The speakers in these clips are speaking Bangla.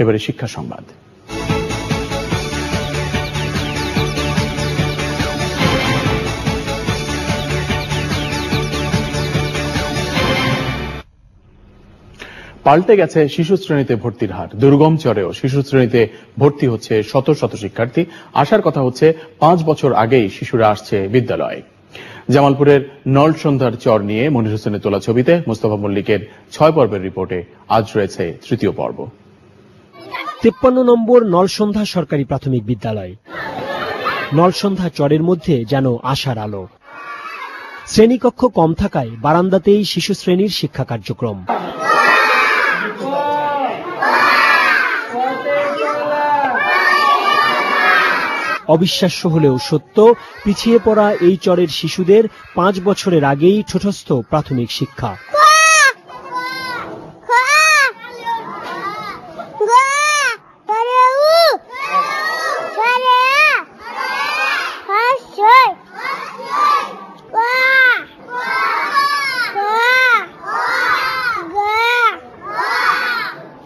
এবারে শিক্ষা সংবাদ। পাল্টে গেছে শিশু শ্রেণীতে ভর্তির হার। দুর্গম চরেও শিশু শ্রেণীতে ভর্তি হচ্ছে শত শত শিক্ষার্থী। আসার কথা হচ্ছে 5 বছর আগেই শিশুরা আসছে বিদ্যালয়ে। জামালপুরের নলসন্ধ্যার চর নিয়ে মনির হোসেনের তোলা ছবিতে মোস্তফা মল্লিকের 6 পর্বের রিপোর্টে আজ রয়েছে তৃতীয় পর্ব। 53 নম্বর নলসন্ধ্যা সরকারি প্রাথমিক বিদ্যালয়। নলসন্ধ্যা চরের মধ্যে যেন আশার আলো। শ্রেণীকক্ষ কম থাকায় বারান্দাতেই শিশু শ্রেণীর শিক্ষা কার্যক্রম। অবিশ্বাস্য হলেও সত্য, পিছিয়ে পড়া এই চরের শিশুদের 5 বছরের আগেই ঠোঁটস্থ প্রাথমিক শিক্ষা।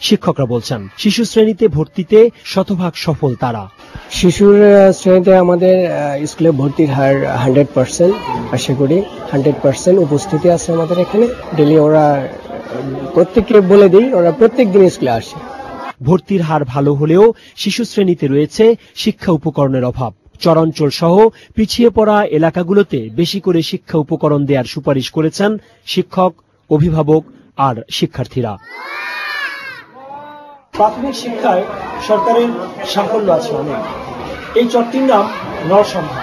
শিক্ষকরা বলছেন শিশু শ্রেণীতে ভর্তিতে শতভাগ সফল তারা। শিশুর শ্রেণীতে আমাদের স্কুলে ভর্তির হার 100%। আশা করি 100% উপস্থিতি আছে আমাদের এখানে। ডেলি ওরা প্রত্যেককে বলে দিই, ওরা প্রত্যেক দিন স্কুলে আসে। ভর্তির হার ভালো হলেও শিশু শ্রেণীতে রয়েছে শিক্ষা উপকরণের অভাব। চরাঞ্চল সহ পিছিয়ে পড়া এলাকাগুলোতে বেশি করে শিক্ষা উপকরণ দেওয়ার সুপারিশ করেছেন শিক্ষক, অভিভাবক আর শিক্ষার্থীরা। প্রাথমিক শিক্ষায় সরকারের সাফল্য আছে অনেক। এই চরটির নাম নলসন্ধ্যা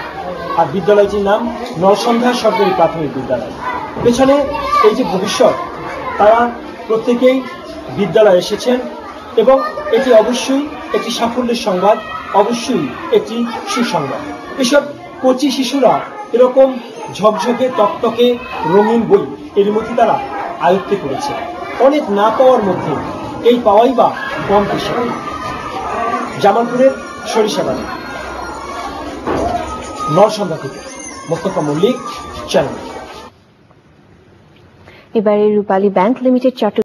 আর বিদ্যালয়টির নাম নলসন্ধ্যা সরকারি প্রাথমিক বিদ্যালয়। পেছনে এই যে ভবিষ্যৎ, তারা প্রত্যেকেই বিদ্যালয়ে এসেছেন এবং এটি অবশ্যই একটি সাফল্যের সংবাদ, অবশ্যই একটি সুসংবাদ। এসব কচি শিশুরা এরকম ঝকঝকে তকতকে রঙিন বই এর মধ্যে তারা আয়ত্তে করেছে। অনেক না পাওয়ার মধ্যে এই পাওয়াই বা কম বেশি। জামালপুরের সরিষাবাড়ি, নলসন্ধ্যা থেকে মোস্তফা মল্লিক, চ্যানেল। এবারে রূপালী ব্যাংক লিমিটেড